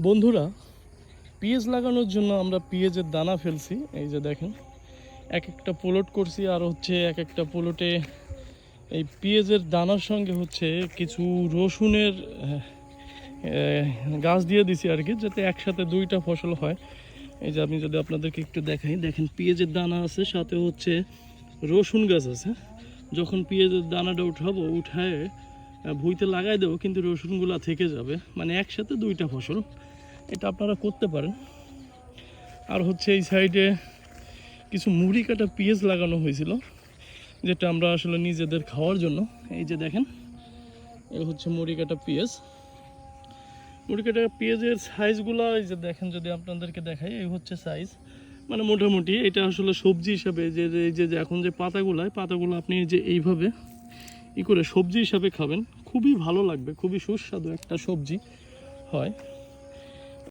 বন্ধুরা, পেঁয়াজ লাগানোর জন্য আমরা পেঁয়াজের দানা ফেলছি। এই যে দেখেন, এক একটা প্লট করছি, আর হচ্ছে এক একটা প্লটে এই পেঁয়াজের দানার সঙ্গে হচ্ছে কিছু রসুনের গাছ দিয়ে দিছি আর কি, যাতে একসাথে দুইটা ফসল হয়। এই যে আমি যদি আপনাদেরকে একটু দেখাই, দেখেন পেঁয়াজের দানা আছে, সাথে হচ্ছে রসুন গাছ আছে। যখন পেঁয়াজের দানাটা উঠায় ভুঁইতে লাগাই দেবো, কিন্তু রসুনগুলা থেকে যাবে, মানে একসাথে দুইটা ফসল। এটা আপনারা করতে পারেন। আর হচ্ছে এই সাইডে কিছু মুড়ি কাটা পেঁয়াজ লাগানো হয়েছিল, যেটা আমরা আসলে নিজেদের খাওয়ার জন্য। এই যে দেখেন, এ হচ্ছে মুড়ি কাটা পেঁয়াজ। মুড়ি কাটা পেঁয়াজের সাইজগুলো এই যে দেখেন, যদি আপনাদেরকে দেখাই, এই হচ্ছে সাইজ। মানে মোটামুটি এটা আসলে সবজি হিসাবে এই যে এখন যে পাতাগুলো আপনি যে এইভাবে করে সবজি হিসাবে খাবেন, খুবই ভালো লাগবে, খুবই সুস্বাদু একটা সবজি হয়।